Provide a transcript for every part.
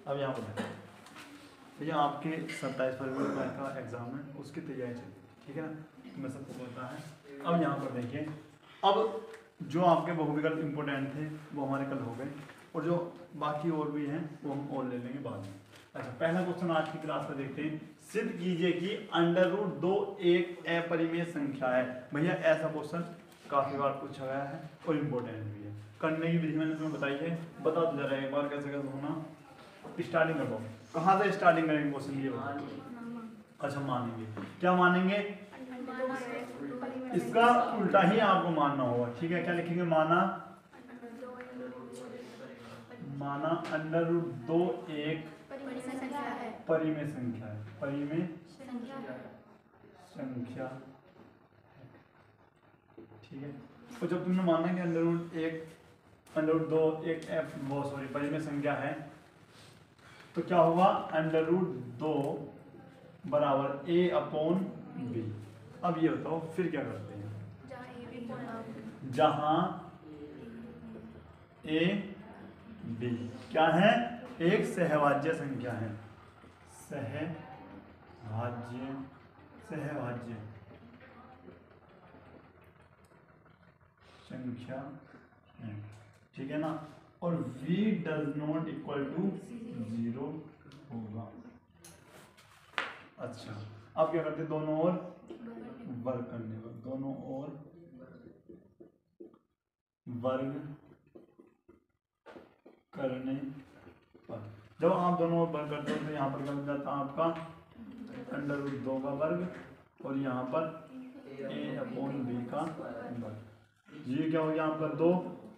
अब यहाँ पर भैया आपके 27 फरवरी का एग्ज़ाम है, उसकी तैयारी चल रही है, ठीक है ना, तो मैं सबको पता है। अब यहाँ पर देखिए, अब जो आपके बहुविकल्प इम्पोर्टेंट थे वो हमारे कल हो गए, और जो बाकी और भी हैं वो हम और ले लेंगे बाद में। अच्छा, पहला क्वेश्चन आज की क्लास में देखते हैं। सिद्ध कीजिए कि √2 एक अपरिमेय संख्या है। भैया ऐसा क्वेश्चन काफ़ी बार पूछा गया है और इम्पोर्टेंट भी है। करने की विधि मैंने तुम्हें बताई है, बता दो जरा एक बार कैसे कैसे होना। स्टार्टिंग करो, कहाँ से स्टार्टिंग करेंगे क्वेश्चन ये बताओ। अच्छा, मानेंगे, क्या मानेंगे? इसका उल्टा ही आपको मानना होगा, ठीक है। क्या लिखेंगे? माना √2 एक परिमेय संख्या है, परिमेय संख्या, ठीक है। तो जब तुमने माना कि √2 एक परिमेय संख्या है, तो क्या होगा? √2 बराबर a/b। अब ये बताओ फिर क्या करते हैं? जहां a b क्या है? एक सहभाज्य संख्या है, सहभाज्य संख्या है, ठीक है ना। और v does not equal to 0 होगा। अच्छा, अब क्या करते? दोनों ओर वर्ग करने पर, दोनों ओर वर्ग करने पर, जब आप दोनों ओर वर्ग करते हो तो यहाँ पर क्या हो जाता है आपका? √2 का वर्ग और यहाँ पर a/b का वर्ग। ये क्या हो गया आपका? 2,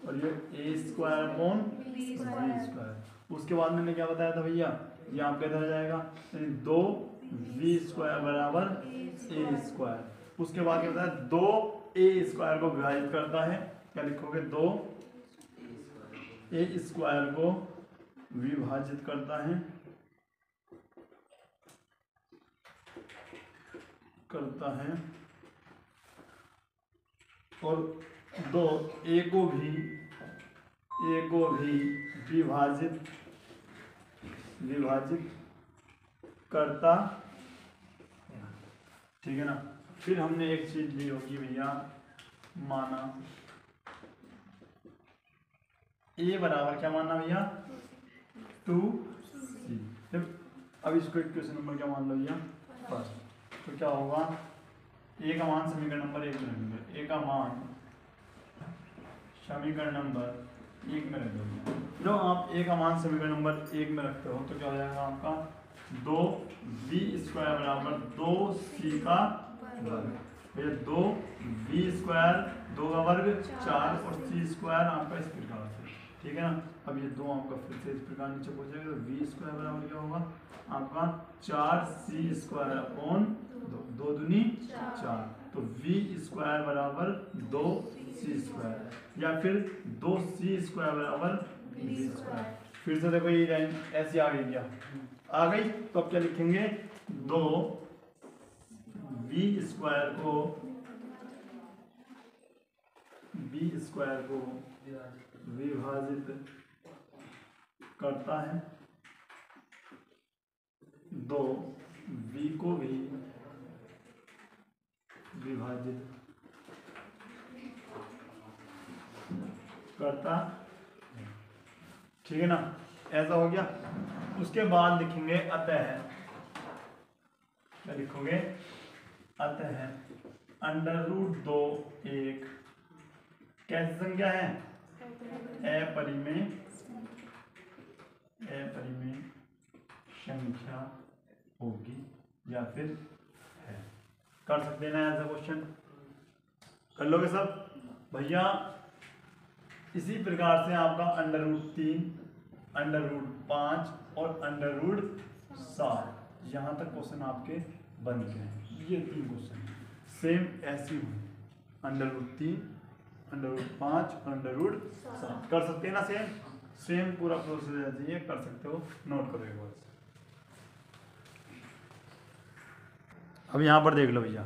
और ये a²/b²। उसके बाद मैंने क्या बताया था भैया? ये आपका इधर आ जाएगा 2v² बराबर a²। उसके बाद क्या बताया? 2a² को विभाजित करता है, क्या लिखोगे? 2a² को विभाजित करता है, और 2a को भी विभाजित करता, ठीक है ना। फिर हमने एक चीज ली होगी भैया, माना a बराबर क्या माना भैया? 2c। अब इसको इक्वेशन नंबर क्या मान लो भैया? फर्स्ट। तो क्या होगा? a का मान समीकरण नंबर 1 में रखेंगे, a का मान समीकरण नंबर 1 में रख दो। जो आप a का मान समीकरण नंबर 1 में रखते हो तो क्या हो जाएगा आपका? 2v² बराबर 2c का वर्ग। भैया 2v², 2 का वर्ग 4, और c² आपका इस प्रकार से, ठीक है ना। अब ये 2 आपका फिर से इस प्रकार नीचे पहुंचेगा, तो v² बराबर क्या होगा आपका? 4c²/2, 2 दूनी 4, तो v² बराबर 2c², या फिर 2c² बराबर v²। फिर से देखो ये लाइन ऐसी आ गई क्या? आ गई। तो अब क्या लिखेंगे? 2v² को विभाजित करता है, 2v को भी विभाजित करता, ठीक है ना। ऐसा हो गया। उसके बाद लिखेंगे अतः, क्या लिखोगे? अतः √2 एक कैसी संख्या है? अपरिमेय संख्या होगी, या फिर है। कर सकते हैं ना ऐसा क्वेश्चन? कर लोगे सब भैया? इसी प्रकार से आपका √3, √5 और √7, यहाँ तक क्वेश्चन आपके बन गए हैं। ये 3 क्वेश्चन सेम ऐसी हुई, √3, √5 और √7। कर सकते हैं ना? सेम पूरा प्रोसेस ऐसे ही कर सकते हो, नोट करो एक बार। अब यहाँ पर देख लो भैया,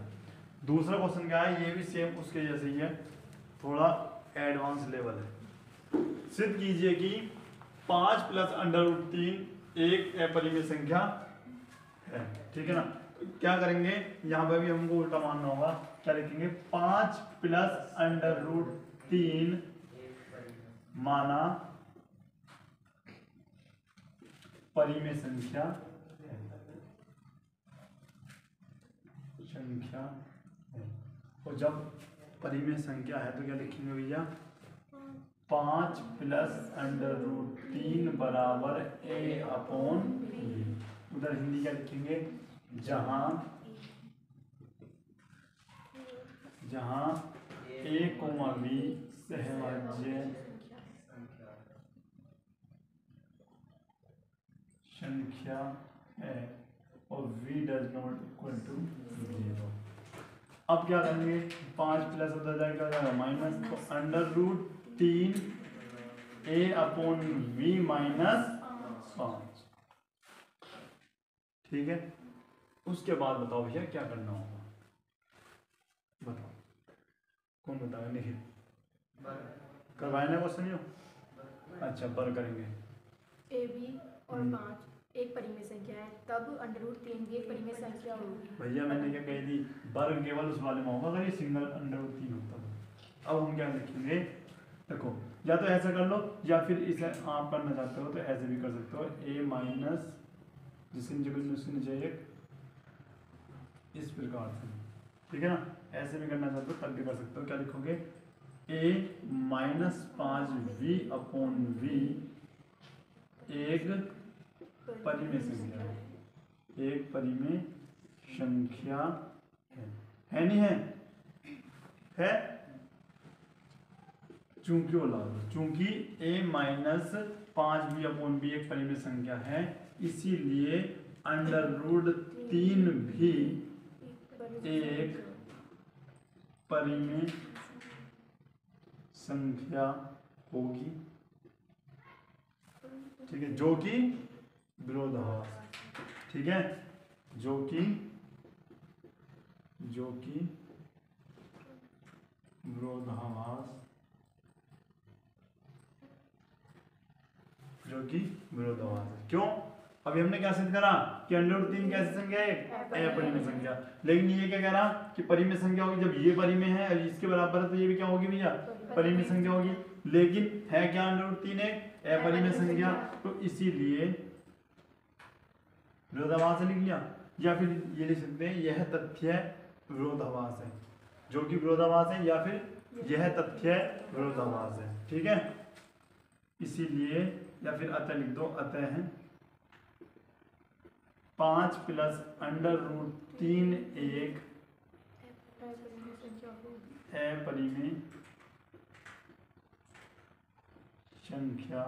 दूसरा क्वेश्चन क्या है? ये भी सेम उसके जैसे ही है, थोड़ा एडवांस लेवल है। सिद्ध कीजिए कि 5 + √3 एक अपरिमेय संख्या है, ठीक है ना। तो क्या करेंगे, यहाँ पर भी हमको उल्टा मानना होगा। क्या लिखेंगे, 5 प्लस अंडर रूट 3 माना परिमेय संख्या है। और जब परिमेय संख्या है तो क्या लिखेंगे भैया, 5 प्लस अंडर रूट 3 बराबर a अपॉन b। उधर हिंदी क्या लिखेंगे, जहां a कोमा b सहभाज्य संख्या है और v does not equal to 0। अब क्या करेंगे, 5 प्लस उधर जाएगा क्या हो जाएगा माइनस, तो under root 3 a upon v minus 5, ठीक है। उसके बाद बताओ भैया क्या करना होगा, बताओ कौन बताएगा, निखिल करवाए ना क्वेश्चन यो, अच्छा बर करेंगे। ए बी और 5 एक परिमेय संख्या है, तब अंडर रूट 3 भी एक परिमेय संख्या होगी। भैया मैंने क्या कही थी, वर्ग केवल उस वाले में होगा अगर ये सिंगल अंडर रूट 3 होता है। अब हम क्या लिखेंगे, देखो या तो ऐसा कर लो या फिर इसे आप करना चाहते हो तो ऐसे भी कर सकते हो, a माइनस जिसके नीचे एक इस प्रकार से, ठीक है ना। ऐसे भी करना चाहते हो तब भी कर सकते हो। क्या लिखोगे, a minus 5v upon v एक परिमेय संख्या है, एक परिमेय संख्या है नहीं है चूंकि वो लागू, चूंकि a minus 5v upon b एक परिमेय संख्या है, इसीलिए अंडर रूट 3 भी एक परिमेय संख्या होगी, ठीक है, जो कि विरोधाभास, ठीक है, जो कि विरोधाभास, जो कि विरोधाभास है। क्यों, अभी हमने क्या सिद्ध करा कि अंडर रूट 3 कैसी संख्या है, अपरिमेय संख्या। लेकिन ये क्या कह रहा कि परिमेय संख्या होगी, जब ये परिमेय है और इसके बराबर है तो ये भी क्या होगी भैया, परिमेय संख्या होगी। लेकिन है क्या अंडर रूट 3 एक अपरिमेय संख्या, तो इसीलिए विरोधाभास लिख लिया। या फिर ये लिख सकते हैं यह तथ्य विरोधाभास है, जो कि विरोधाभास है, या फिर यह तथ्य विरोधाभास है, ठीक है। इसीलिए या फिर अतः लिख दो, अतः है 5 प्लस अंडर रूट 3 एक अपरिमेय संख्या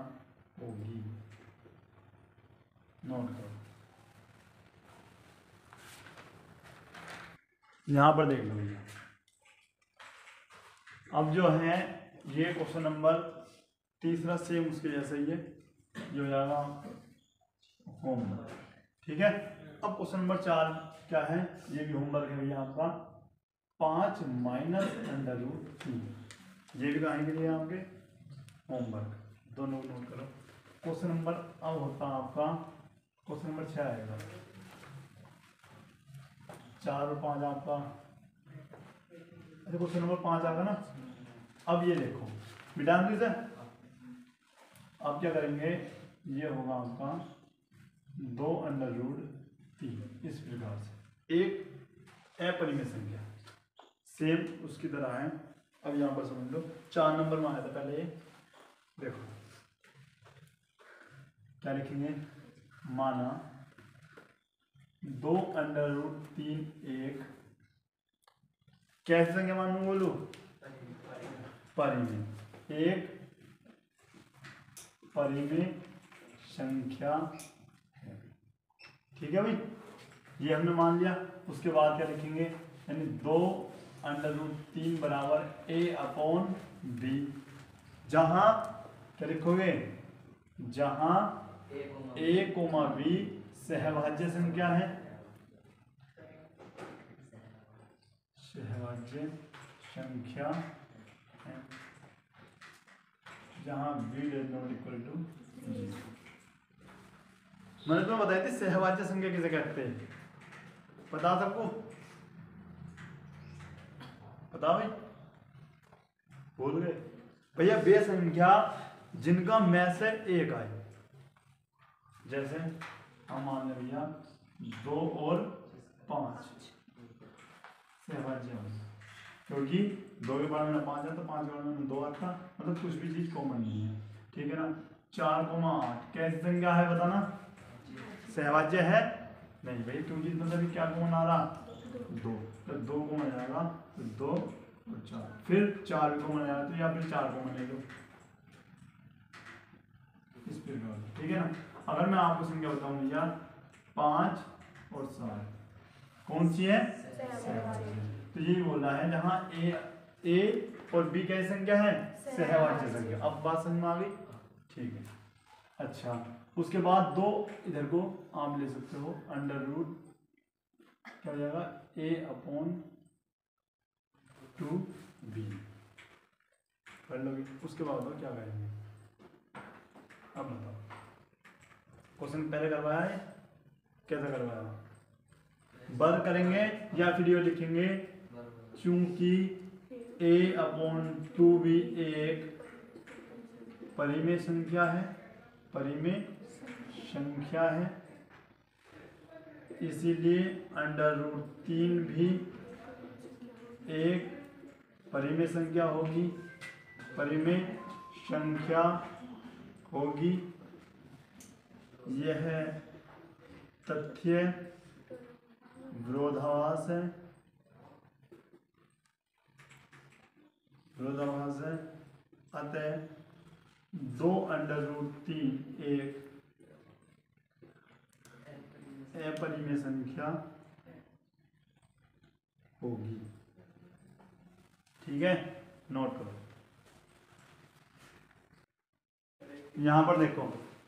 होगी। नोट करो, यहां पर देख लो भैया। अब जो है ये क्वेश्चन नंबर तीसरा सेम उसके जैसा ही है, ये हो जाएगा होमवर्क, ठीक है। अब क्वेश्चन नंबर 4 क्या है, ये भी होमवर्क है भैया आपका, 5 माइनस अंडर रूट 3, ये भी कहानी के लिए आपके होमवर्क, दोनों नोट करो। क्वेश्चन नंबर अब होता है आपका क्वेश्चन नंबर 6 आएगा, 4 और 5 आपका, अच्छा क्वेश्चन नंबर 5 आएगा ना। अब ये देखो बिटान से अब क्या करेंगे, ये होगा आपका 2 अंडर रूट 3 इस प्रकार से, एक अपरिमेय संख्या सेम उसकी तरह है। अब यहाँ पर समझ लो 4 नंबर में आया था पहले, ये देखो क्या लिखेंगे, माना 2 अंडर रूट 3 एक कैसे संख्या मानू, बोलो परिमेय, एक परिमेय संख्या है, ठीक है भाई, ये हमने मान लिया। उसके बाद क्या लिखेंगे, यानी 2 अंडर रूट 3 बराबर a अपॉन b, जहां क्या लिखोगे, जहां a कोमा b सहभाज्य संख्या है, सहभाज्य संख्या है, जहां b does not equal to 0, मैंने तुम्हें बताई थी सहवाच्य संख्या किसे कहते हैं, पता सबको? पता भाई, बोल गए भैया? वे संख्या जिनका में से एक आए, जैसे हम मान लें भैया 2 और 5 सहवाच्य, क्योंकि 2 के बारे में 5 है तो 5 के बारे में 2 आता, मतलब कुछ भी चीज कॉमन नहीं है, ठीक है ना। 4,8 कैसी संख्या है बताना? सहवाच्य है नहीं भाई, क्योंकि इसमें से भी क्या कॉमन आ रहा? 2, तो 2 कॉमन जाएगा, तो 2 और 4, फिर 4 भी कॉमन आएगा, तो या फिर 4 कॉमन ले लो इस प्रकार, ठीक है ना। अगर मैं आपको संख्या बताऊं भैया 5 और 7 कौन सी है? तो यही बोल रहा है जहाँ ए और बी कैसी संख्या है? सहवाच्य संख्या। अब बात समझ में आ गई? ठीक है। अच्छा, उसके बाद 2 इधर को आप ले सकते हो अंडर रूट, क्या हो जाएगा? a/2b कर लोगे। उसके बाद क्या करेंगे अब बताओ? क्वेश्चन पहले करवाया है, कैसा करवाया? वर्ग करेंगे या फिर ये लिखेंगे चूंकि a/2b एक परिमेय संख्या है, परिमेय संख्या है, इसीलिए अंडर रूट 3 भी एक परिमेय संख्या होगी, परिमेय संख्या होगी। यह तथ्य विरोधाभास है, विरोधाभास है, अतः 2 अंडर रूट 3 एक अपरिमेय संख्या होगी। ठीक है, नोट करो। यहां पर देखो,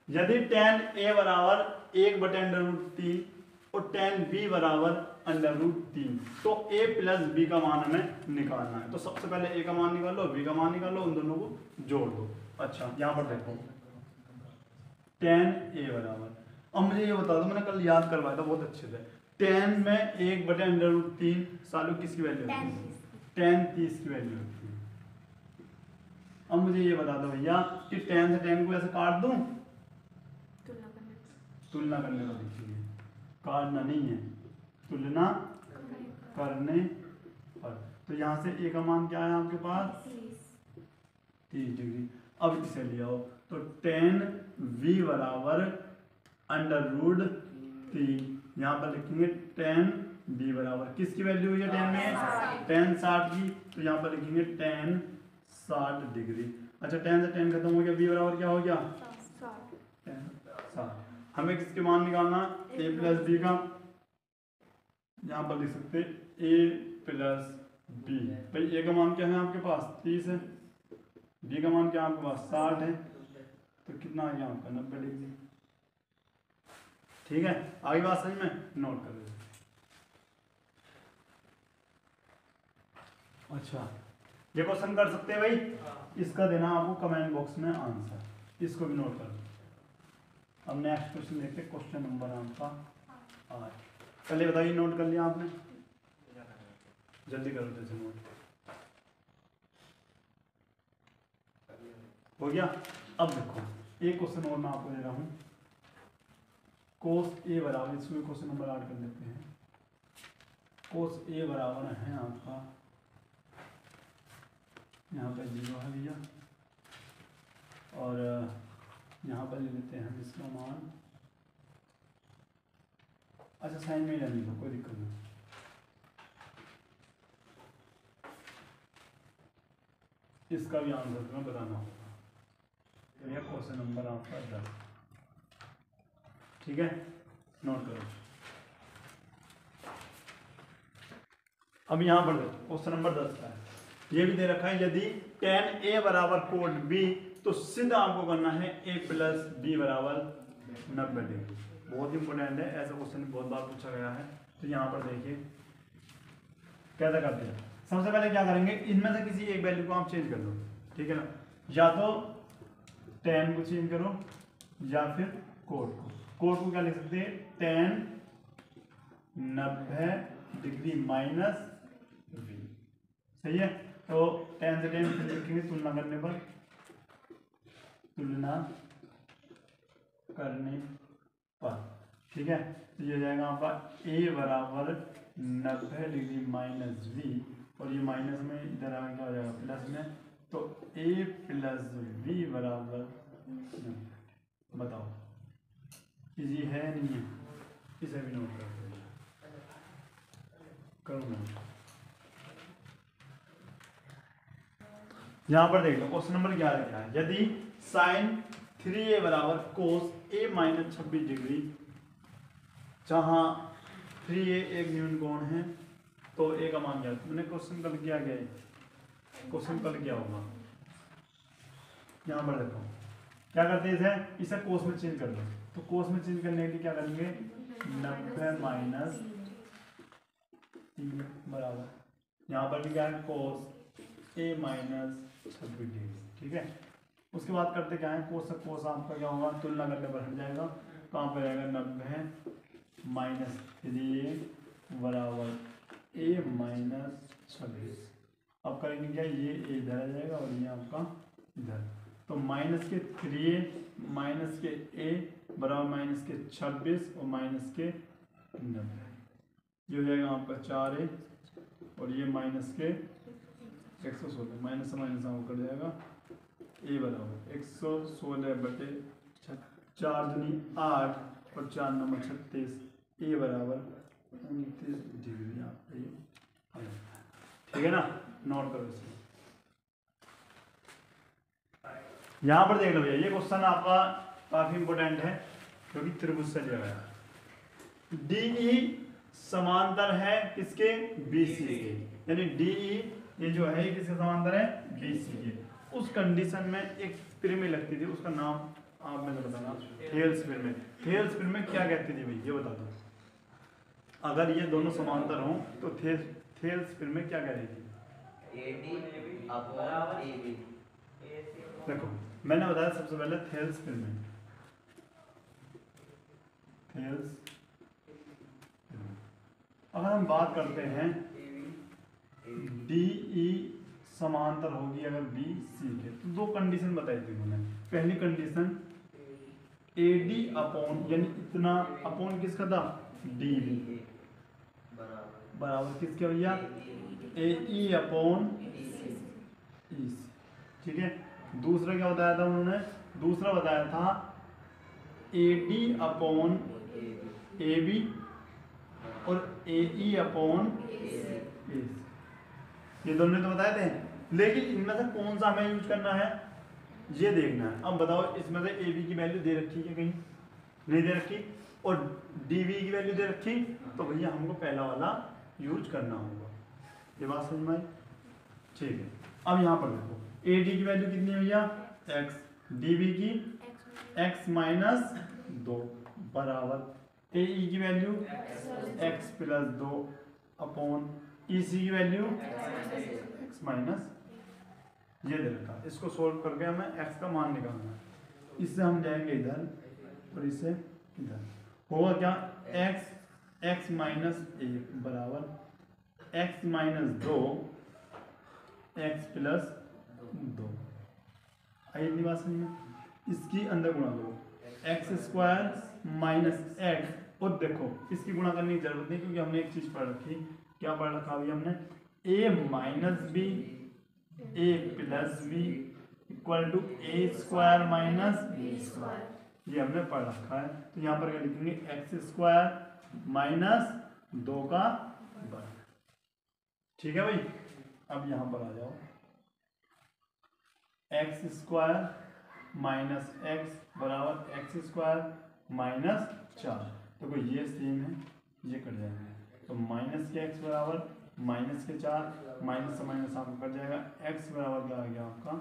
यदि tan a बराबर 1/√3 और tan b बराबर √3, तो a प्लस b का मान हमें निकालना है। तो सबसे पहले a का मान निकाल लो, b का मान निकाल लो, उन दोनों को जोड़ दो। अच्छा, यहां पर देखो tan a बराबर, अब मुझे ये बता दो, मैंने कल याद करवाया था बहुत अच्छे से, tan में 1/√3 सालों किसकी वैल्यू होती है? tan 30 की वैल्यू होती है। अब मुझे ये बता दो भैया कि tan से tan को ऐसे काट दूं? तुलना करने को लिखिए, काटना नहीं है, तुलना करने पर। तो यहाँ से a का मान क्या है आपके पास? 30 डिग्री। अब इसे ले आओ, तो tan v बराबर √3, यहाँ पर लिखेंगे tan b बराबर किसकी वैल्यू हुई है tan में? tan 60 की, तो यहाँ पर लिखेंगे tan 60 डिग्री। अच्छा, tan से tan खत्म हो गया, b बराबर क्या हो गया? tan 60। हमें किसके मान निकालना? a प्लस b का, यहाँ पर लिख सकते a प्लस b। भाई a का मान क्या है आपके पास? 30 है, b का मान क्या आपके पास? 60 है, तो कितना आ गया आपका? 90 डिग्री। ठीक है, आगे बात समझ में? नोट कर लीजिए। अच्छा, ये क्वेश्चन कर सकते हैं भाई, इसका देना आपको कमेंट बॉक्स में आंसर, इसको भी नोट कर लो। अब नेक्स्ट क्वेश्चन देखते हैं, क्वेश्चन नंबर आपका 8। पहले बताइए, नोट कर लिया आपने? जल्दी करो, जैसे नोट हो गया। अब देखो, एक क्वेश्चन और मैं आपको दे रहा हूँ, cos a बराबर, इसमें क्वेश्चन नंबर 8 कर लेते हैं। cos a बराबर है आपका, यहाँ पर 0 है भैया, और यहाँ पर ले लेते हैं हम इसका मान। अच्छा, साइन में रहने दो, कोई दिक्कत नहीं। इसका भी आंसर तुम्हें बताना होगा। तो यह क्वेश्चन नंबर आपका 10। ठीक है, नोट करो। अब यहाँ पर क्वेश्चन नंबर 10 का है, ये भी दे रखा है, यदि tan a बराबर cot b, तो सीधा आपको करना है a प्लस b बराबर 90 डिग्री। बहुत इंपॉर्टेंट है, ऐसा क्वेश्चन बहुत बार पूछा गया है। तो यहाँ पर देखिए कैसा करते हैं। सबसे पहले क्या करेंगे, इनमें से किसी एक वैल्यू को आप चेंज कर लो, ठीक है ना। या तो tan को चेंज करो या फिर cot को। कोस को क्या लिख सकते हैं, tan 90 डिग्री माइनस v। सही है, तो tan से tan लिखेंगे तुलना करने पर, ठीक है। तो ये हो जाएगा आपका a बराबर 90 डिग्री माइनस v, और ये माइनस में इधर आगे क्या हो जाएगा प्लस में, तो a प्लस v बराबर 90। बताओ इजी है नहीं है, इसे भी नोट कर करूँगा। यहाँ पर देख लो क्वेश्चन नंबर 11 क्या है, यदि साइन 3a बराबर कोस a माइनस 26 डिग्री, जहाँ 3a एक न्यून कोण है, तो a का मान क्या है। मैंने क्वेश्चन कल किया गया, क्वेश्चन कल किया होगा। यहाँ पर देखो क्या करते हैं, इसे कोस में चेंज कर दो, तो कोस में चेंज करने के लिए क्या करेंगे, 90 माइनस 3 बराबर, यहाँ पर भी क्या है कोस a माइनस 26 डिग्री, ठीक है। उसके बाद करते क्या है, कोस से कोस आपका क्या होगा, तुलना करने पर हट जाएगा, कहाँ पर आएगा 90 माइनस 3a बराबर a माइनस 26। अब करेंगे क्या, ये a इधर आ जाएगा और ये आपका इधर, तो माइनस के 3a माइनस के a बराबर माइनस के 26 और माइनस के 90, ये हो जाएगा आपका 4a, और ये माइनस के 116, माइनस से माइनस आपको कट जाएगा, a बराबर 116 बटे 4 दूनी 8 और 4 नंबर 36, a बराबर 29 डिग्री आपका ये आ जाता है, ठीक है ना। नोट करो इसको। यहाँ पर देख लो भैया, ये क्वेश्चन आपका काफी इंपॉर्टेंट है क्योंकि त्रिभुज से लिया गया है। DE समांतर है किसके, BC के, यानी DE ये जो है किसके समांतर है, BC के। उस कंडीशन में एक पिरामिड लगती थी, उसका नाम आप मैंने बताना, थेल्स पिरामिड। थेल्स पिरामिड क्या कहती थी भाई, ये बता दो। अगर ये दोनों समांतर हों तो थेल्स पिरामिड क्या कह रही थी, AD/AB। देखो मैंने बताया सबसे पहले थेल्स पिरामिड, थेल्स। अगर हम बात करते हैं DE समांतर होगी अगर BC के, तो दो कंडीशन बताई थी उन्होंने। पहली कंडीशन AD अपॉन, यानी इतना अपॉन किसका था, DB बराबर किसके भैया, AE अपॉन EC, ठीक है। दूसरा क्या बताया था उन्होंने, दूसरा बताया था AD अपॉन AB और AE अपॉन AC, ये दोनों तो बताए थे, लेकिन इनमें से कौन सा हमें यूज करना है ये देखना है। अब बताओ इसमें से AB की वैल्यू दे रखी है कहीं, नहीं दे रखी, और DB की वैल्यू दे रखी, तो भैया हमको पहला वाला यूज करना होगा। ये बात समझ में आई, ठीक है। अब यहाँ पर देखो AD की वैल्यू कितनी है भैया, x, DB की x माइनस 2 बराबर AE की value x plus 2 upon EC की वैल्यू x माइनस, ये दे रखा। इसको सोल्व करके हमें x का मान निकालना है। इससे हम जाएंगे इधर और इससे इधर, होगा क्या, x माइनस 1 बराबर x माइनस 2 x प्लस 2। आई इतनी बात समझ में, इसकी अंदर गुणा करो, एक्स स्क्वायर माइनस एक्स, और देखो इसकी गुणा करने की जरूरत नहीं क्योंकि हमने एक चीज पढ़ रखी, क्या पढ़ रखा अभी हमने, a minus B a plus B equal to A square minus B square, ये हमने पढ़ रखा है। तो यहाँ पर क्या लिखेंगे, एक्स स्क्वायर माइनस 2 का वर्ग, ठीक है भाई। अब यहाँ पर आ जाओ, एक्स स्क्वायर माइनस एक्स बराबर एक्स स्क्वायर माइनस 4, तो कोई ये सेम है, ये कट जाएंगे, तो माइनस के एक्स बराबर माइनस के 4, माइनस से माइनस आपको कट जाएगा, एक्स बराबर क्या आ गया आपका,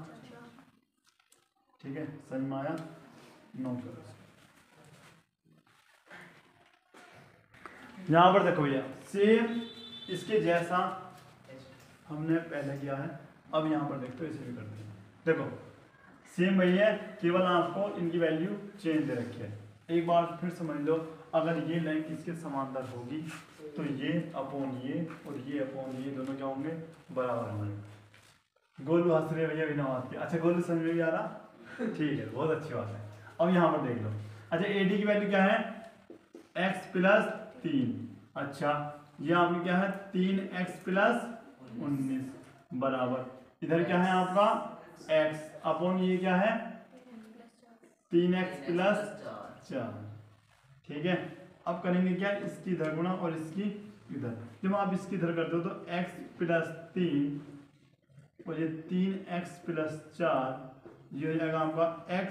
ठीक है। समझ में आया, नोट करो। यहाँ पर देखो भैया सेम इसके जैसा हमने पहले किया है, अब यहाँ पर देखो इसे भी करते हैं। देखो सेम वही है, केवल आपको इनकी वैल्यू चेंज दे रखी है। एक बार फिर समझ लो, अगर ये लाइन इसके समांतर होगी तो ये अपॉन ये और ये अपॉन ये दोनों क्या होंगे, बराबर होंगे। गोलू हंस रहे भैया बिना बात के। अच्छा गोलू समझ में भी आ रहा, ठीक है, बहुत अच्छी बात है। अब यहाँ पर देख लो, अच्छा AD की वैल्यू क्या है, x प्लस 3। अच्छा ये आपने क्या है 3x प्लस 19 बराबर, इधर क्या है आपका x अपॉन ये क्या है 3x प्लस 4। ठीक है, अब करेंगे क्या, इसकी इधर गुणा और इसकी इधर। जब आप इसकी इधर करते हो तो x प्लस 3 और ये 3x प्लस 4 ये हो जाएगा आपका x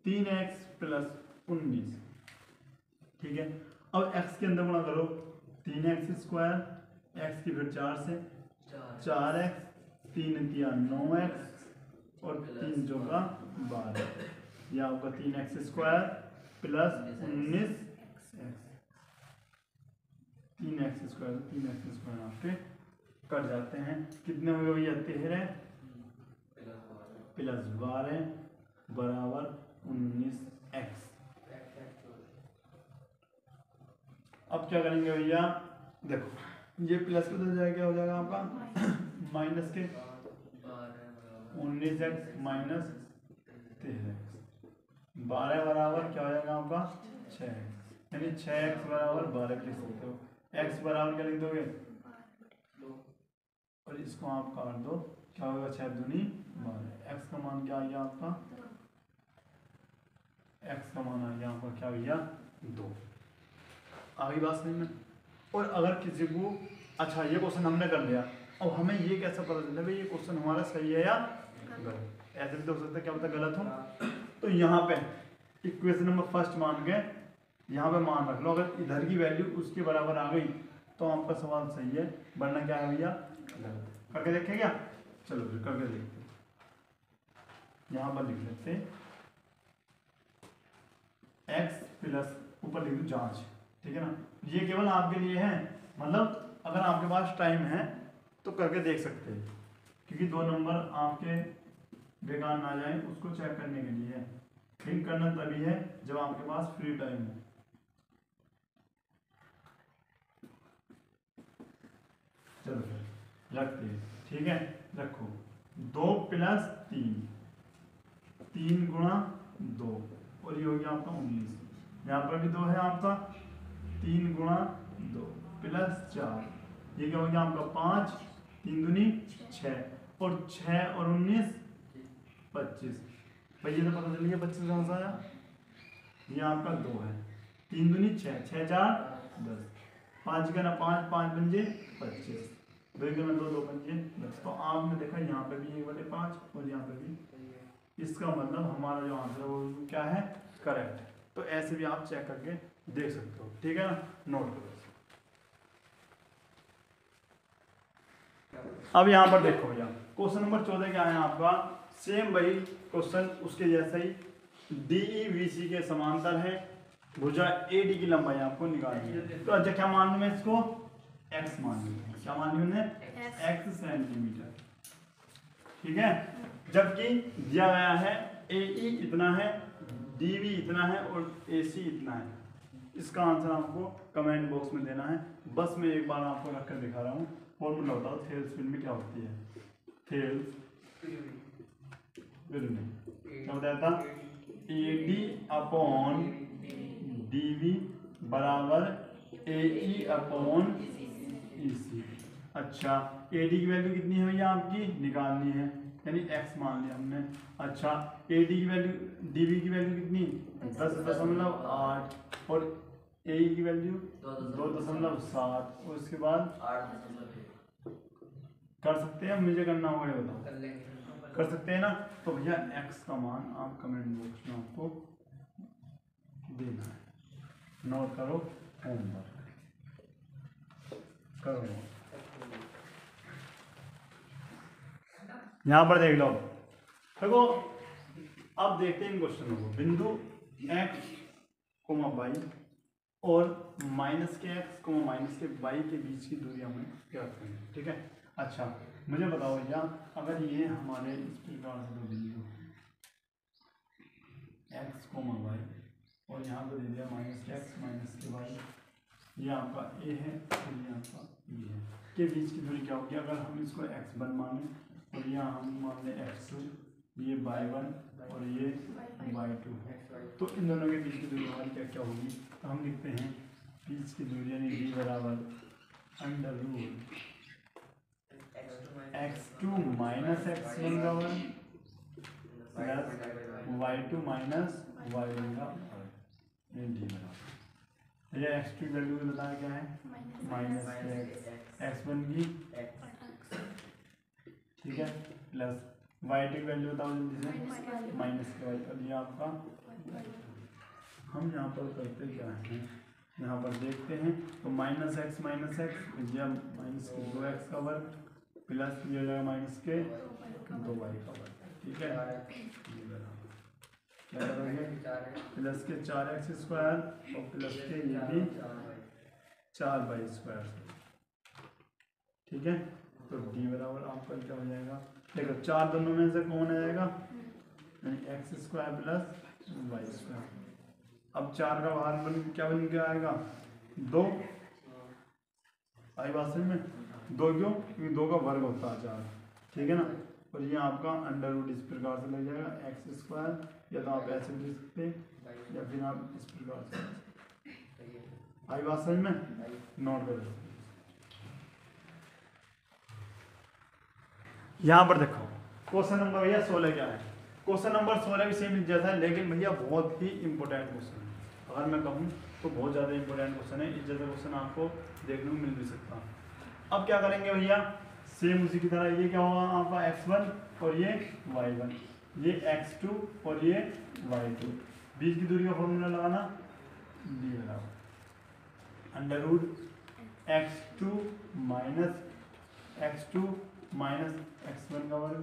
3x प्लस 19। ठीक है, अब x के अंदर गुणा करो 3x स्क्वायर, x की फिर 4 से 4x, 3 तिया 9x और 3 चौका 12। यह आपका 3x square plus 19x, 3x square 3x square आपके कट जाते हैं। कितने हो गए भैया, 13 प्लस 12 बराबर 19x। अब क्या करेंगे भैया, देखो ये प्लस के तो जाएगा, क्या हो जाएगा आपका माइनस के 19x माइनस 13x, 12 बराबर क्या हो जाएगा आपका 6x, यानी 6x बराबर 12 लिख सकते हो। x बराबर क्या लिख दोगे, और इसको आप काट दो, क्या होगा 6 दूनी 12। x का मान क्या आ गया आपका, x का मान आ गया आपका क्या भैया 2। आगे बात समझ में। और अगर किसी को, अच्छा ये क्वेश्चन हमने कर लिया, अब हमें ये कैसे पता चले भाई ये क्वेश्चन हमारा सही है या गलत, ऐसे भी तो हो सकता है क्या पता गलत हो। तो यहाँ पे इक्वेशन नंबर फर्स्ट मान के यहाँ पे मान रख लो, अगर इधर की वैल्यू उसके बराबर आ गई तो आपका सवाल सही है, वरना क्या है भैया गलत। करके देखें क्या, चलो फिर करके देखते हैं। यहाँ पर लिख लेते x प्लस ऊपर लिख दो जांच, ठीक है ना, ये केवल आपके लिए है, मतलब अगर आपके पास टाइम है तो करके देख सकते हैं, क्योंकि 2 नंबर आपके बेकार ना जाए उसको चेक करने के लिए है। लिंक करना तभी है जब आपके पास फ्री टाइम हो। चलो फिर रखते हैं, ठीक है, रखो 2 प्लस 3 गुणा 2 और ये हो गया आपका 19। यहाँ पर भी 2 है आपका, 3 गुणा 2 प्लस 4, ये क्या हो गया आपका 5, 3 दूनी 6 और 6 और 19 25। भाई ये तो पता चल गया 25 कहाँ से आया, ये आपका 2 है, 3 दूनी 6, 6 4 10, 5 का ना 5 5 पंजे 25, 2 का ना 2 2 पंजे 10। तो आपने देखा यहाँ पे भी 1/5 और यहाँ पे भी, इसका मतलब हमारा जो आंसर है वो क्या है करेक्ट। तो ऐसे भी आप चेक करके देख सकते हो, ठीक है ना, नोट करो। अब यहाँ पर देखो भैया क्वेश्चन नंबर 14 क्या है आपका, सेम वही क्वेश्चन उसके जैसा ही, DEVC के समांतर है, भुजा AD की लंबाई आपको निकालनी है। तो अच्छा क्या मान लूं मैं इसको, x मान लूं, क्या मान लूं x सेंटीमीटर, ठीक है। जबकि दिया गया है AE इतना है, DB इतना है और AC इतना है। इसका आंसर आपको कमेंट बॉक्स में देना है। बस मैं एक बार आपको रख कर दिखा रहा हूँ, फॉर्मूला बताओ थेल्स फील्ड में क्या होती है। थेल्स फील्ड में क्या बताया था, AD अपॉन DB बराबर AE अपॉन EC। अच्छा AD की वैल्यू कितनी है भैया आपकी निकालनी है, यानी x मान लिया हमने। अच्छा AD की वैल्यू, DB की वैल्यू कितनी 10.8 और AE की वैल्यू 2.7 और उसके बाद 8 कर सकते हैं, मुझे करना होगा ये बताओ, कर सकते हैं ना। तो भैया x का मान आप कमेंट बॉक्स में आपको देना है, नोट करो, होमवर्क करो। यहाँ पर देख लो, देखो अब देखते हैं इन क्वेश्चनों को। बिंदु x, y और माइनस के x, माइनस के y के बीच की दूरी हमें ज्ञात करनी है, ठीक है। अच्छा मुझे बताओ भैया, अगर ये हमारे इस प्रकार से दो बिंदु x, y और यहाँ पर दे दिया -x -y। ये आपका a है और ये आपका b है। के बीच की दूरी क्या होगी अगर हम इसको x1 माने और यहाँ हम मान लें x2, ये y1 और ये y2 है, तो इन दोनों के बीच की दूरी हमारी क्या क्या होगी। तो हम लिखते हैं बीच की दूरी यानी d बराबर √ x2 - x1 का वर्ग प्लस y2 - y1 का वर्ग, ये d बराबर। ये x2 की वैल्यू बताया क्या है -x1 की, ठीक है, प्लस y2 की वैल्यू बताओ जल्दी से -y, और ये आपका। हम यहाँ पर करते क्या है, यहाँ पर देखते हैं तो -x या -2x का वर्ग प्लस ये हो जाएगा -2y का वर्ग, ठीक है। क्या करोगे प्लस के 4x² और प्लस के ये भी 4y², ठीक है। तो d बराबर आपका क्या हो जाएगा, देखो 4 दोनों में से कौन आ जाएगा यानी x² प्लस y²। अब 4 का बाहर क्या बन के आएगा 2, आई बात समझ में, 2 क्यों, क्योंकि 2 का वर्ग होता है 4, ठीक है ना। और ये आपका √ इस प्रकार से लग जाएगा x², या तो आप ऐसे लिख सकते हैं या फिर आप इस प्रकार से। आई बात समझ में, नोट कर लो। यहाँ पर देखो क्वेश्चन नंबर भैया 16 क्या है। क्वेश्चन नंबर 16 भी सेम जैसा है, लेकिन भैया बहुत ही इंपॉर्टेंट क्वेश्चन है। अगर मैं कहूँ तो बहुत ज़्यादा इंपॉर्टेंट क्वेश्चन है, इस जैसा क्वेश्चन आपको देखने को मिल भी सकता है। अब क्या करेंगे भैया, सेम उसी की तरह ये क्या होगा आपका x1 और ये y1, ये x2 और ये y2, बीच की दूरी का फॉर्मूला लगाना d बराबर √ x1 का वर्ग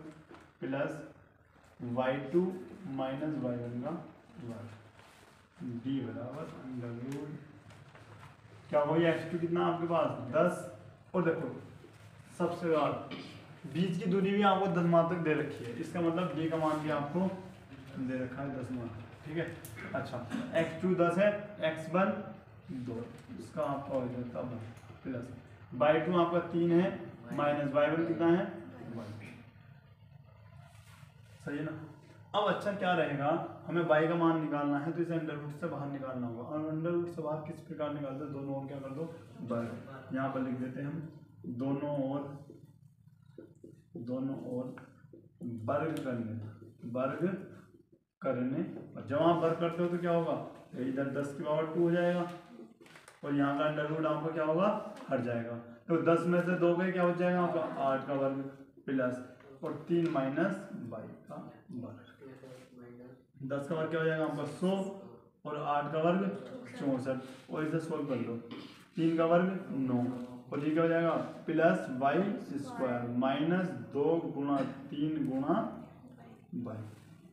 प्लस y2 - y1 का वर्ग, d बराबर √ क्या हो गया x2 कितना आपके पास 10, और देखो सबसे बाद बीच की दूरी भी आपको 10 मान तक दे रखी है, इसका मतलब d का मान भी आपको दे रखा है 10 मान, ठीक है। अच्छा x2 10 है, x1 2, इसका आपका हो जाता है प्लस y2 आपका 3 है माइनस y1 कितना है 1, सही है ना। अब अच्छा क्या रहेगा, हमें y का मान निकालना है तो इसे √ से बाहर निकालना होगा, और √ से बाहर किस प्रकार निकालते हैं, दोनों ओर क्या कर दो वर्ग, यहाँ पर लिख देते हैं हम दोनों ओर वर्ग करने, और जब आप वर्ग करते हो तो क्या होगा, इधर 10 की पावर 2 हो जाएगा और यहाँ का √ आपका क्या होगा हट जाएगा, तो 10 में से 2 गए क्या हो जाएगा आपका 8 का वर्ग प्लस और 3 - y का वर्ग, 10 का वर्ग क्या हो जाएगा आपका 100 और 8 का वर्ग 64, और इसे सोल्व कर लो, 3 का वर्ग 9 और ये क्या हो जाएगा प्लस y² -2 × 3 × y।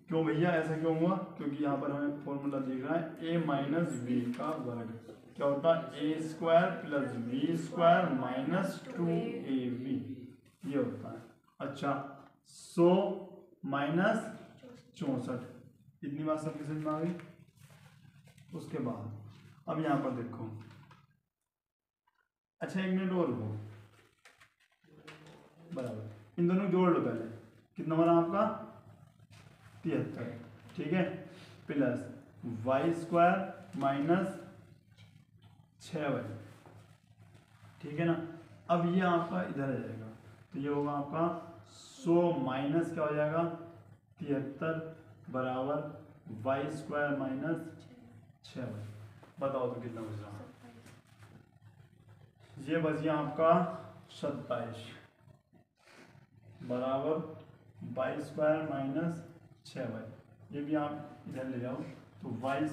क्यों भैया ऐसा क्यों हुआ, क्योंकि यहाँ पर हमें फॉर्मूला दिख रहा है a - v का वर्ग, क्या होता है a² + v² - 2ab, ये होता है। अच्छा 100 - 64, इतनी बात सबकी समझ में आ गई। उसके बाद अब यहाँ पर देखो, अच्छा 1 मिनट और रुको, बराबर इन दोनों जोड़ लो पहले, कितना बना आपका 73, ठीक है, प्लस y² - 6y, ठीक है ना। अब ये आपका इधर आ जाएगा, तो ये होगा आपका 100 माइनस क्या हो जाएगा 73 बराबर y² - 6y, बताओ तो कितना बच रहा है, ये बच गया आपका 27 बराबर y² - 6y, ये भी आप इधर ले जाओ तो y² -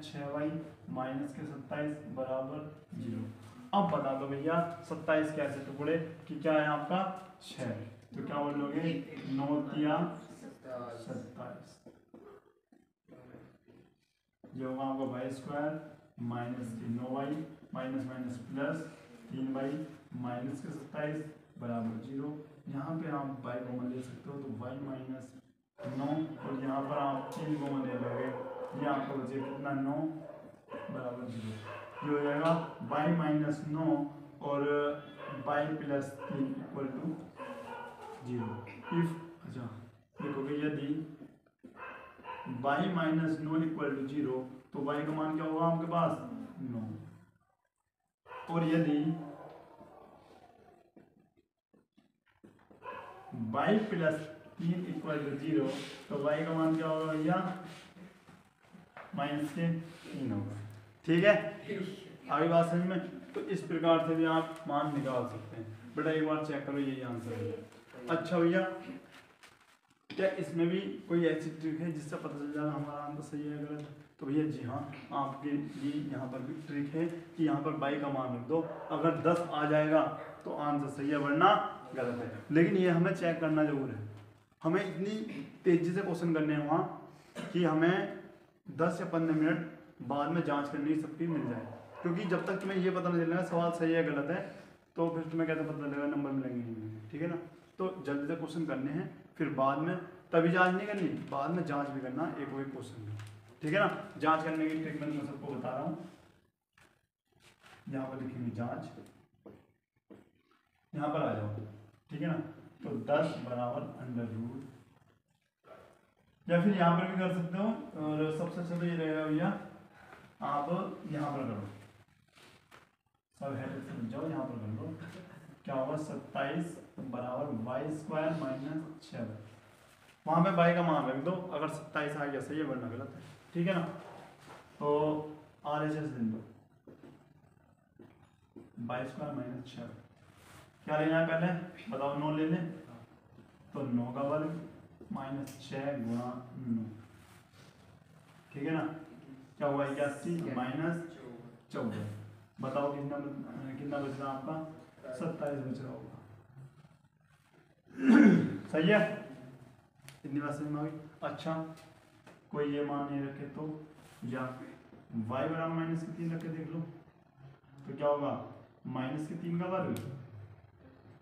6y माइनस के 27 बराबर 0। अब बता दो भैया 27 कैसे टुकड़े कि क्या है आपका 6, तो क्या बोलोगे 9 तिया 27, ये होगा आपका y² माइनस के 9y minus minus plus 3y minus के 27 बराबर 0। यहाँ पे आप y कॉमन ले सकते हो तो y - 9 और यहाँ पर आप 3 कॉमन ले लोगे ये आपका बचेगा कितना 9 बराबर 0। ये हो जाएगा y माइनस 9 और y plus 3 equal to 0। If अच्छा देखोगे यदि y माइनस 9 इक्वल टू 0 तो y का मान क्या होगा आपके पास 9। और यदि y प्लस 3 इक्वल टू 0 तो y का मान क्या होगा भैया माइनस के 3 होगा। ठीक है, आगे बात समझ में। तो इस प्रकार से भी आप मान निकाल सकते हैं। बेटा एक बार चेक करो, यही आंसर है। अच्छा भैया, क्या इसमें भी कोई ऐसी ट्रिक है जिससे पता चल जाएगा हमारा आंसर सही है गलत? तो भैया जी हाँ, आपके लिए यहाँ पर भी ट्रिक है कि यहाँ पर y का मान रख दो। अगर 10 आ जाएगा तो आंसर सही है, वरना गलत है। लेकिन ये हमें चेक करना जरूर है। हमें इतनी तेजी से क्वेश्चन करने हैं वहाँ कि हमें 10 या 15 मिनट बाद में जांच करनी सबकी मिल जाए। क्योंकि जब तक तुम्हें ये पता नहीं चलेगा सवाल सही है गलत है, तो फिर तुम्हें कैसे पता चलेगा नंबर मिलेंगे नहीं। ठीक है ना, तो जल्दी से क्वेश्चन करने हैं, फिर बाद में तभी जांच नहीं करनी, बाद में जांच भी करना एक क्वेश्चन में। ठीक है ना, जांच करने की ट्रिक मैं सबको बता रहा हूँ। यहाँ पर लिखेंगे जांच, यहाँ पर आ जाओ। ठीक है ना, तो 10 बराबर अंडर रूट, या फिर यहाँ पर भी कर सकते हो। और सबसे अच्छा तो ये रहेगा भैया, आप यहाँ पर करो, सब हेड से बच जाओ, यहाँ पर कर लो। क्या होगा 27 बराबर y स्क्वायर माइनस 6। वहाँ पे y का मान रख दो, अगर 27 आ गया सही है, वरना गलत है। ठीक है ना, तो RHS ले लो, y स्क्वायर माइनस 6। क्या लेना है पहले बताओ? 9 ले लें, तो 9 का वर्ग माइनस 6 गुणा 9। ठीक है ना, क्या हुआ 81 माइनस 14। बताओ कितना बच रहा आपका? 27 बच रहा होगा। सही है, इतनी बात समझ में आ गई। अच्छा, कोई ये मान नहीं रखे तो, या y बराबर माइनस के 3 रखे देख लो, तो क्या होगा माइनस के 3 का वर्ग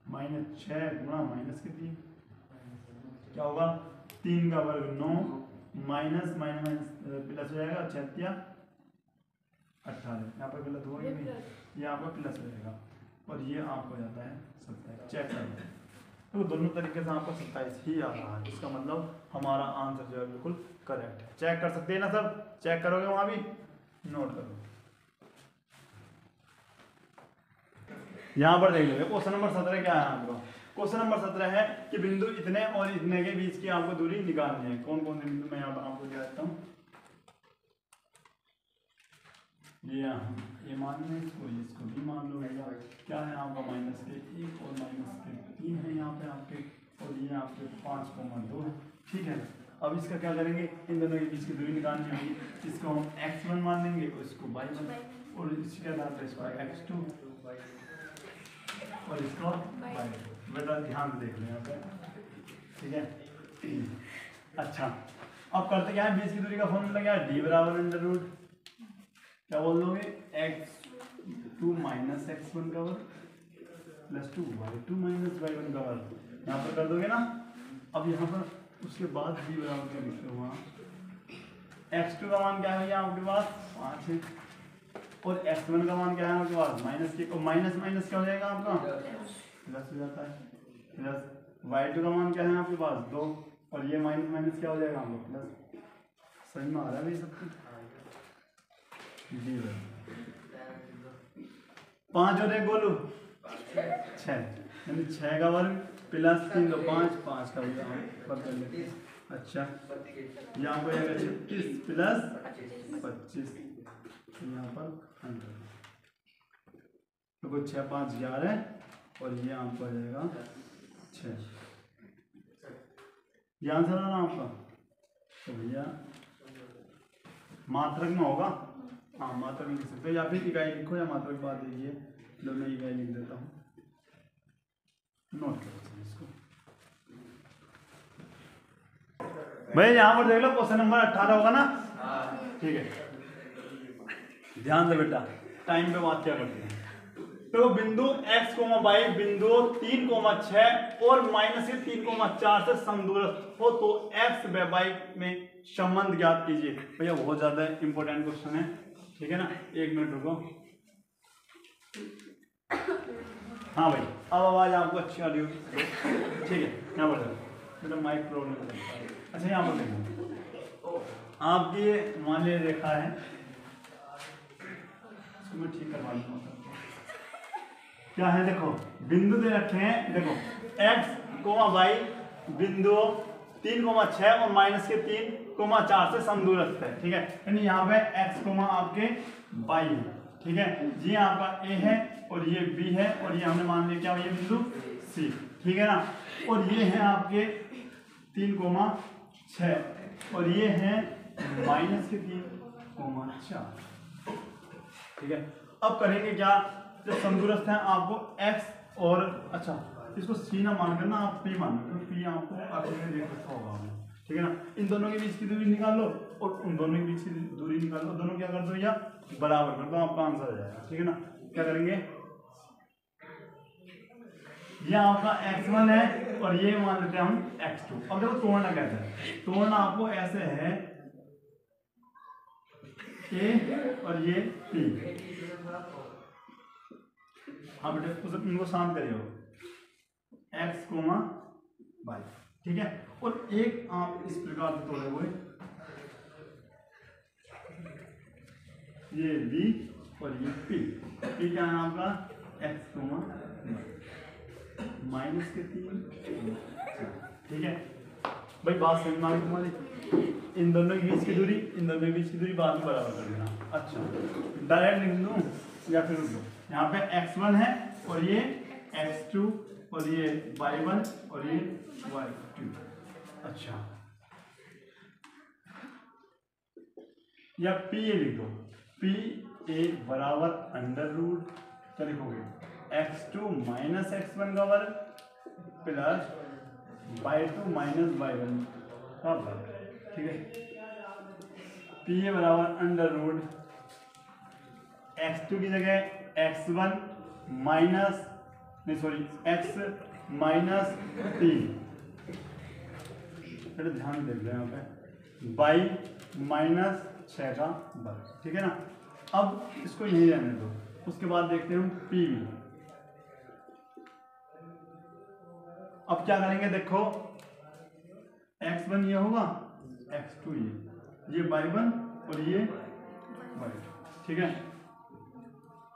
माइनस 6 गुणा माइनस के 3। क्या होगा 3 का वर्ग 9 माइनस माइनस प्लस हो जाएगा 6 18। यहाँ पर गलत हुआ ही नहीं, ये आपका प्लस हो जाएगा और ये आपको जाता है 27। चेक कर लो, तो दोनों तरीके से आपको 27 ही आ रहा है। इसका मतलब हमारा आंसर जो है बिल्कुल करेक्ट है। चेक कर सकते हैं ना सब? चेक करोगे वहां भी, नोट करो। यहाँ पर देख लो, क्वेश्चन नंबर 17 क्या है आपका? क्वेश्चन नंबर 17 है कि बिंदु इतने और इतने के बीच की आपको दूरी निकालनी है। कौन कौन से बिंदु मैं यहाँ पर आपको दिखा देता हूँ। ये मान लो, इसको भी मान लो भैया। क्या है आपका माइनस के 1 और माइनस के 3 है यहाँ पे आपके, और ये आपके 5,2 है। ठीक है, अब इसका क्या करेंगे? इन दोनों के बीच की दूरी निकालनी होगी। इसको हम x1 मान लेंगे और इसको y1, और इसके आधार पर इसको x2 और इसको y2। बेटा ध्यान से देख लें यहाँ पे। ठीक है, अच्छा अब करते क्या है? बीच की दूरी का फॉर्मूला क्या है? d बराबर अंडर रूट, क्या बोल दोगे? x2 माइनस x1 का वर्ग प्लस 2 y2 माइनस y1 का वर्ग। यहाँ पर कर दोगे ना। अब यहाँ पर उसके बाद b बराबर क्या लिख लो वहाँ। x2 का मान क्या है भैया आपके पास? 5 है, और x1 का मान क्या है आपके पास? माइनस के, और माइनस माइनस क्या हो जाएगा आपका? प्लस हो जाता है। प्लस y2 का मान क्या है आपके पास? 2, और ये माइनस माइनस क्या हो जाएगा आपका? प्लस। समझ में आ रहा है भाई सब कुछ? 5 और 1 बोलो 6, यानी 6 का वर्ग प्लस 3 तो 5 का भी वर्ग कर लेते हैं। अच्छा, यहाँ पर आएगा 36 प्लस 25, यहाँ पर 100। तो 6 5 11, और ये आपको आ जाएगा 6। ये आंसर है ना आपका? तो भैया मात्रक में होगा। हाँ, मात्रक में लिख सकते हो, या फिर इकाई लिखो, या मात्रक बाद दीजिए। लो मैं इकाई लिख देता हूँ, नोट करो इसको। भाई यहाँ पर देख लो, क्वेश्चन नंबर 18 होगा ना? ठीक है, ध्यान से बेटा, टाइम पे बात क्या करते हैं। तो बिंदु x, y बिंदु 3, 6 और -3, 4 से समदूरस्थ हो तो x व y में संबंध ज्ञात कीजिए। भैया बहुत ज्यादा इंपॉर्टेंट क्वेश्चन है, ठीक है ना, 1 मिनट रुको। हाँ भाई, अब आवाज आपको अच्छी आ रही होगी, ठीक है। यहाँ पर देखो, माइक प्रॉब्लम है। अच्छा यहाँ पर देखो, आपकी मान लीजिए रेखा है, इसको मैं ठीक करवा दूंगा। क्या है देखो, बिंदु दे रखे हैं, देखो x, y बिंदु 3,6 और -3,4 से समदूरस्थ है, ठीक है। यानी यहाँ पे x, आपके y है, ठीक है। ये आपका a है और ये b है और ये हमने मान लिया क्या, ये बिंदु c, ठीक है ना। और ये है आपके 3,6 और ये है -3,4, ठीक है। अब करेंगे क्या, जो समदूरस्थ है आपको x और, अच्छा इसको c ना मानकर ना आप p मान लो, p आपको आखिर में देख रखा होगा, ठीक है ना। इन दोनों के बीच की दूरी निकाल लो और उन दोनों के बीच की दूरी निकाल लो, दोनों क्या कर दो या बराबर कर दो, आपका आंसर आ जाएगा, ठीक है ना। क्या करेंगे, ये आपका x1 है और ये मान लेते हैं हम x2। अब देखो तोड़ना कैसे है, तोड़ना आपको ऐसे है, a और ये p। अब इनको शांत करिए, x, y, ठीक है। और एक आप इस प्रकार से तोड़े हुए, ये b और ये p, क्या है आपका x, -3, ठीक है भाई। बात समझ में आ गई तुम्हारी। इन दोनों के बीच की दूरी, इन दोनों के बीच की दूरी बाद में बराबर कर देना। अच्छा डायरेक्ट लिख दूं या फिर यहाँ पे x1 है और ये x2 और ये y1 और ये y2। अच्छा या p a लिख दो, p a बराबर √ क्या लिखोगे, x2 - x1 का वर्ग प्लस y2 - y1 का वर्ग, ठीक है। p a बराबर √ x2 की जगह x1 माइनस, नहीं सॉरी x -3, ध्यान देख रहे हैं यहाँ पे, y -6 का वर्ग, ठीक है ना। अब इसको यही रहने दो, उसके बाद देखते हैं हम p भी। अब क्या करेंगे, देखो x1 ये होगा, x2 ये y1 और ये y2, ठीक है।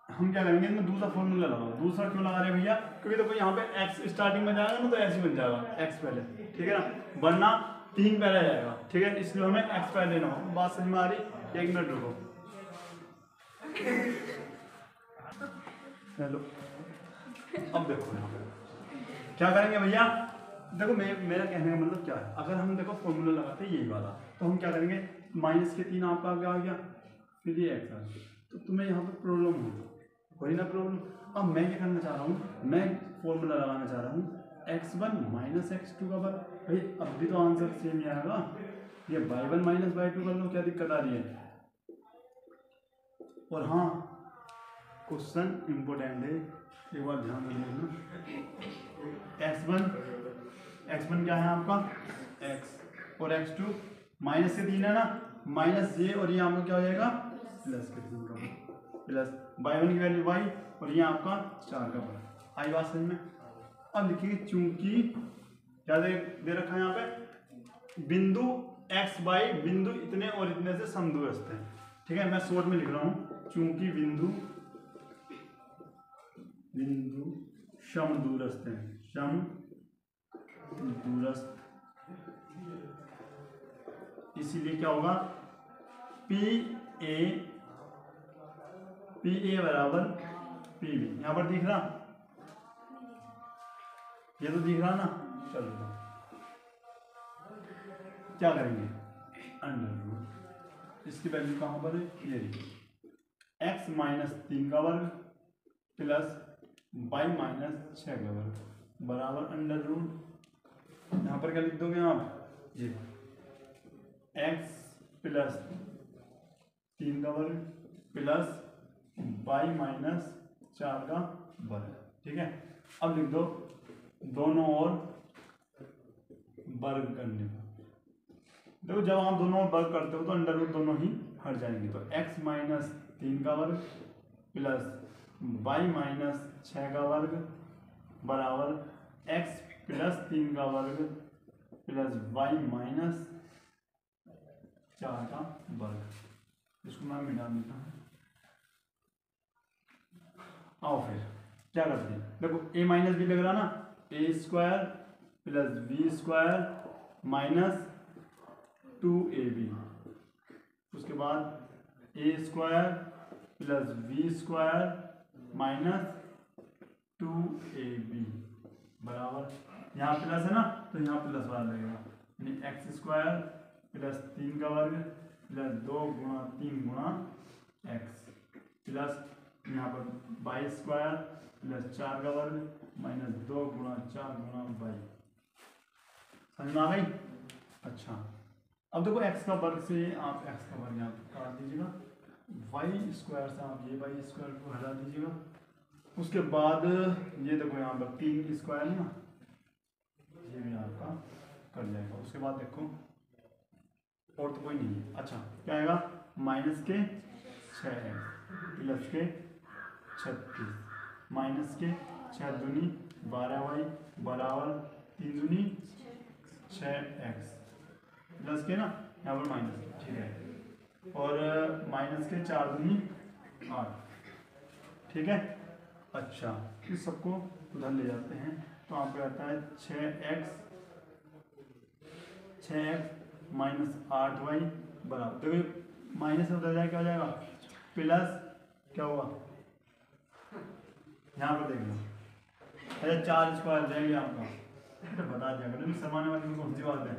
हम क्या करेंगे, इसमें दूसरा फॉर्मूला लगाओ। दूसरा क्यों लगा रहे हैं भैया, क्योंकि देखो यहाँ पे x स्टार्टिंग में जाएगा ना तो ऐसे बन जाएगा, x पहले, ठीक है ना, वरना 3 पहले जाएगा, ठीक है। इसलिए हमें x पहले लेना होगा। बात समझ में आ रही, 1 मिनट रुको। हेलो, अब देखो यहाँ पे क्या करेंगे भैया, देखो मेरा कहने का मतलब क्या है, अगर हम देखो फॉर्मूला लगाते हैं यही वाला, तो हम क्या करेंगे, -3 आपका आगे आ गया, फिर ये x आ गया, तो तुम्हें यहाँ पे प्रॉब्लम होगी, वही ना प्रॉब्लम। अब मैं क्या करना चाह रहा हूँ, मैं फॉर्मूला लगाना चाह रहा हूँ x1 - x2 का वर्ग। भाई अब भी तो आंसर सेम ही आएगा, ये y1 - y2 कर लो, क्या दिक्कत आ रही है। और हाँ क्वेश्चन इंपॉर्टेंट है, एक बार ध्यान देना, x1 क्या है आपका x और x2 -3 है ना, माइनस ये और ये आपका क्या हो जाएगा प्लस के 3 का प्लस y1 की वैल्यू y और ये आपका 4 का वर्ग। आई बात समझ में। अब लिखिए, चूंकि क्या दे रखा है यहाँ पे, बिंदु x y बिंदु इतने और इतने से समदूरस्थ है, ठीक है। मैं शॉर्ट में लिख रहा हूँ, चूंकि बिंदु समदूरस्थ है, समदूरस्थ, इसीलिए क्या होगा, PA बराबर PB। यहाँ पर दिख रहा, ये तो दिख रहा ना, चलो क्या करेंगे, √ इसकी वैल्यू कहाँ पर है, ये देखिए, x -3 का वर्ग प्लस y -6 का वर्ग बराबर √ यहाँ पर क्या लिख दोगे आप, ये x + 3 का वर्ग प्लस y -4 का वर्ग, ठीक है। अब लिख दो दोनों ओर वर्ग करने पर, देखो जब आप दोनों वर्ग करते हो तो अंडर रूट दोनों ही हट जाएंगे। तो x माइनस 3 का वर्ग प्लस y माइनस 6 का वर्ग बराबर x प्लस 3 का वर्ग प्लस y माइनस 4 का वर्ग। इसको मैं मिटा देता हूँ। आओ फिर क्या करते हैं, देखो a माइनस बी लग रहा ना, A square plus B square minus 2ab, उसके बाद A square plus B square minus 2ab बराबर, यहाँ प्लस है ना तो यहाँ प्लस वाला लगेगा, यानी एक्स स्क्वायर प्लस 3 का वर्ग प्लस 2 गुणा 3 गुणा एक्स प्लस यहाँ पर वाई स्क्वायर प्लस 4 का वर्ग माइनस 2 गुणा 4 गुणा वाई। समझ में आ गई? अच्छा अब देखो x का वर्ग से आप x का वर्ग यहाँ काट दीजिएगा, वाई स्क्वायर से आप ये वाई स्क्वायर को हटा दीजिएगा, उसके बाद ये देखो यहाँ पर 3 स्क्वायर है ना, ये भी आपका कट जाएगा। उसके बाद देखो और तो कोई नहीं है। अच्छा क्या आएगा, माइनस के 6x प्लस के 36 माइनस के 6 दूनी 12y बराबर 3 दूनी 6x प्लस के ना यहाँ पर माइनस, ठीक है, और माइनस के 4 दूनी 8, ठीक है। अच्छा इस सबको उधर ले जाते हैं तो आपको आता है 6x माइनस 8y बराबर, देखो माइनस में उधर जाए क्या हो जाएगा, प्लस क्या हुआ यहाँ पर देख लो, अच्छा 4 स्क्वायर जाएंगे आपका, बता दिया करो समाने वाली कौन सी बात है,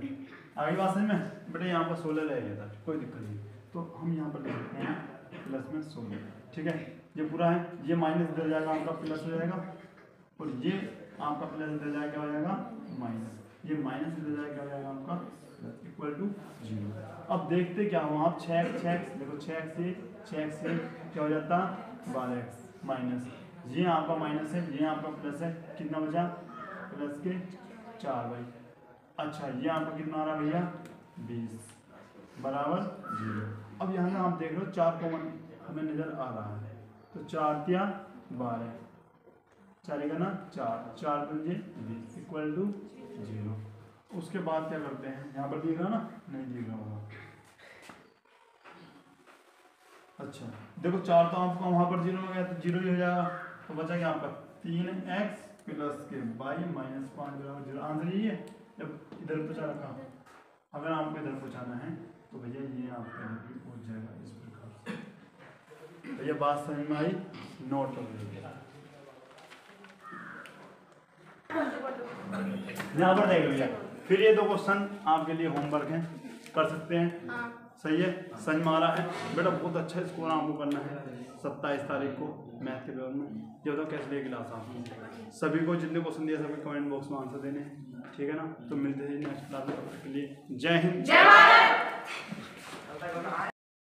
आगे बात समझ में बेटा। यहाँ पर 16 रह गया था, कोई दिक्कत नहीं, तो हम यहाँ पर लिख सकते हैं प्लस में 16, ठीक है। ये पूरा है, ये माइनस इधर जाएगा आपका प्लस हो जाएगा, और ये आपका प्लस इधर जाएगा क्या हो जाएगा माइनस, ये माइनस इधर जाएगा क्या हो जाएगा आपका प्लस इक्वल टू 0। अब देखते क्या हुआ, आप 6x देखो 6x से क्या हो जाता 12x माइनस, ये आपका माइनस है ये आपका प्लस है, कितना बचा प्लस के 4y। अच्छा ये आपका कितना आ रहा भैया 20 बराबर 0। अब यहाँ ना आप देख लो 4 कॉमन हमें नजर आ रहा है, तो 4 या 12 चलेगा ना, 4 दूजे 20 इक्वल टू 0। उसके बाद क्या करते हैं, यहाँ पर दिख रहा ना, नहीं दिख रहा होगा। अच्छा देखो 4 तो आपका वहाँ पर 0 हो गया तो 0 ही हो जाएगा, तो बचा क्या आपका 3x प्लस के y माइनस 5 बराबर 0। आंसर यही है। जब इधर पहुँचा रखा, अगर आपको इधर पहुँचाना है तो भैया ये आपका पहुँच जाएगा इस प्रकार से। तो ये बात समझ में आई, नोट कर लीजिए। यहाँ पर देख लीजिए, फिर ये 2 क्वेश्चन आपके लिए होमवर्क है, कर सकते हैं, सही है, समझ में आ रहा है बेटा। बहुत अच्छा स्कोर आपको करना है 27 तारीख को मैथ के पेपर में। ये बताओ कैसे लेके क्लास आपको, सभी को जितने क्वेश्चन दिया सभी कमेंट बॉक्स में आंसर देने हैं, ठीक है ना। तो मिलते हैं नेक्स्ट क्लास में, तब तक के लिए जय हिंद जय भारत।